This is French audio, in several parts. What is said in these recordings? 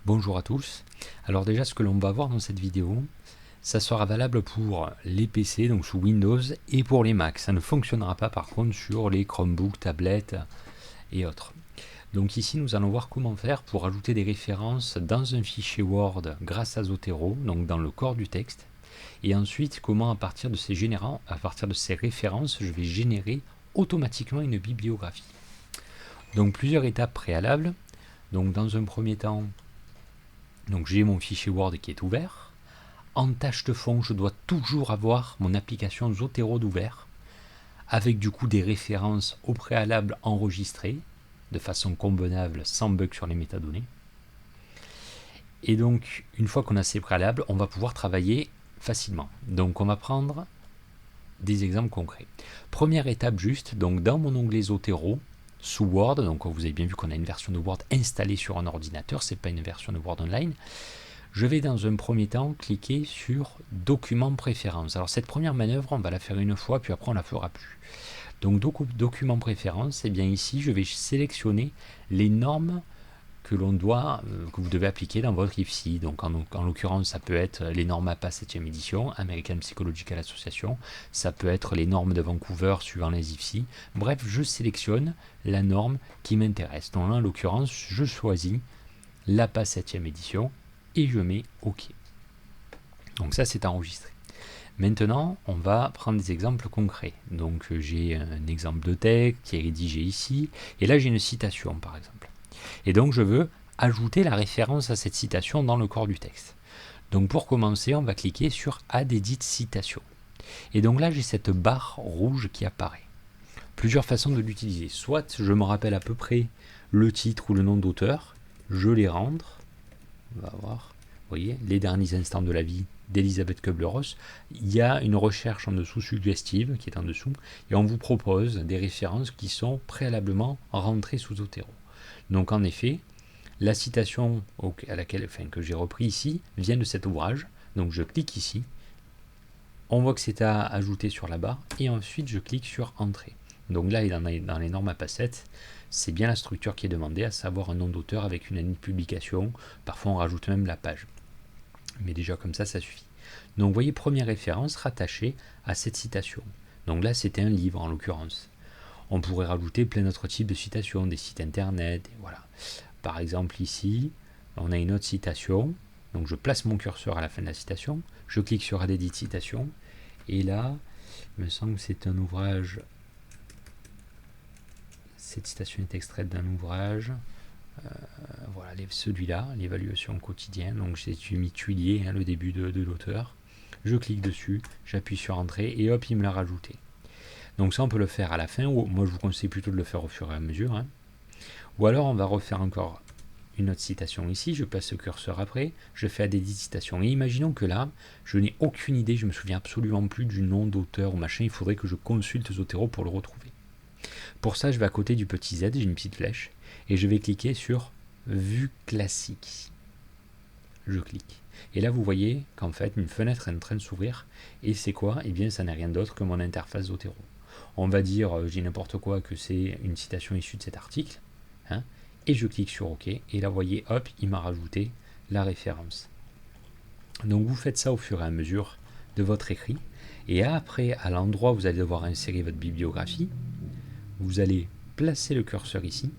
Bonjour à tous. Alors déjà ce que l'on va voir dans cette vidéo, ça sera valable pour les PC, donc sous Windows, et pour les Mac. Ça ne fonctionnera pas par contre sur les Chromebooks, tablettes et autres. Donc ici nous allons voir comment faire pour ajouter des références dans un fichier Word grâce à Zotero, donc dans le corps du texte. Et ensuite comment à partir de ces références, je vais générer automatiquement une bibliographie. Donc plusieurs étapes préalables. Donc dans un premier temps, donc j'ai mon fichier Word qui est ouvert. En tâche de fond, je dois toujours avoir mon application Zotero d'ouvert, avec du coup des références au préalable enregistrées, de façon convenable, sans bug sur les métadonnées. Et donc, une fois qu'on a ces préalables, on va pouvoir travailler facilement. Donc on va prendre des exemples concrets. Première étape juste, donc dans mon onglet Zotero, sous Word, donc vous avez bien vu qu'on a une version de Word installée sur un ordinateur, c'est pas une version de Word Online. Je vais dans un premier temps cliquer sur Document Préférences. Alors cette première manœuvre, on va la faire une fois, puis après on la fera plus. Donc Document Préférences, et bien ici je vais sélectionner les normes que vous devez appliquer dans votre IFSI. Donc en l'occurrence, ça peut être les normes APA 7e édition, American Psychological Association, ça peut être les normes de Vancouver suivant les IFSI. Bref, je sélectionne la norme qui m'intéresse. Donc là, en l'occurrence, je choisis l'APA 7e édition et je mets OK. Donc ça, c'est enregistré. Maintenant, on va prendre des exemples concrets. Donc j'ai un exemple de texte qui est rédigé ici, et là j'ai une citation par exemple. Et donc je veux ajouter la référence à cette citation dans le corps du texte. Donc pour commencer, on va cliquer sur Add Edit Citation. Et donc là j'ai cette barre rouge qui apparaît. Plusieurs façons de l'utiliser. Soit je me rappelle à peu près le titre ou le nom d'auteur, je les rentre, on va voir, vous voyez, les derniers instants de la vie d'Elisabeth Kubler-Ross. Il y a une recherche en dessous suggestive qui est en dessous, et on vous propose des références qui sont préalablement rentrées sous Zotero. Donc en effet, la citation que j'ai repris ici vient de cet ouvrage, donc je clique ici, on voit que c'est à ajouter sur la barre, et ensuite je clique sur Entrée. Donc là, dans les normes APA 7, c'est bien la structure qui est demandée, à savoir un nom d'auteur avec une année de publication. Parfois, on rajoute même la page. Mais déjà, comme ça suffit. Donc, vous voyez, première référence rattachée à cette citation. Donc là, c'était un livre, en l'occurrence. On pourrait rajouter plein d'autres types de citations, des sites internet, et voilà. Par exemple, ici, on a une autre citation. Donc, je place mon curseur à la fin de la citation. Je clique sur Add Edit Citation. Et là, il me semble que c'est un ouvrage. Cette citation est extraite d'un ouvrage. Voilà, celui-là, l'évaluation quotidienne. Donc j'ai mis Tuilier, le début de l'auteur. Je clique dessus, j'appuie sur Entrée et hop, il me l'a rajouté. Donc ça, on peut le faire à la fin, ou moi je vous conseille plutôt de le faire au fur et à mesure. Ou alors on va refaire encore une autre citation ici, je passe le curseur après, je fais des citations. Et imaginons que là, je n'ai aucune idée, je me souviens absolument plus du nom d'auteur ou machin, il faudrait que je consulte Zotero pour le retrouver. Pour ça, je vais à côté du petit Z, j'ai une petite flèche, et je vais cliquer sur Vue classique. Je clique. Et là, vous voyez qu'en fait, une fenêtre est en train de s'ouvrir. Et c'est quoi? Eh bien, ça n'est rien d'autre que mon interface Zotero. On va dire, je dis n'importe quoi, que c'est une citation issue de cet article. Et je clique sur OK. Et là, vous voyez, hop, il m'a rajouté la référence. Donc, vous faites ça au fur et à mesure de votre écrit. Et après, à l'endroit où vous allez devoir insérer votre bibliographie, vous allez placer le curseur ici.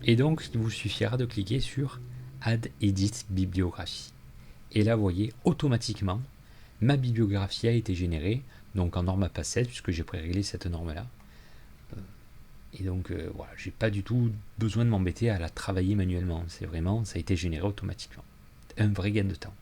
Et donc, il vous suffira de cliquer sur Add Edit Bibliographie. Et là, vous voyez, automatiquement, ma bibliographie a été générée, donc en norme APA 7, puisque j'ai pré-réglé cette norme-là. Et donc, voilà, j'ai pas du tout besoin de m'embêter à la travailler manuellement. C'est vraiment, ça a été généré automatiquement. Un vrai gain de temps.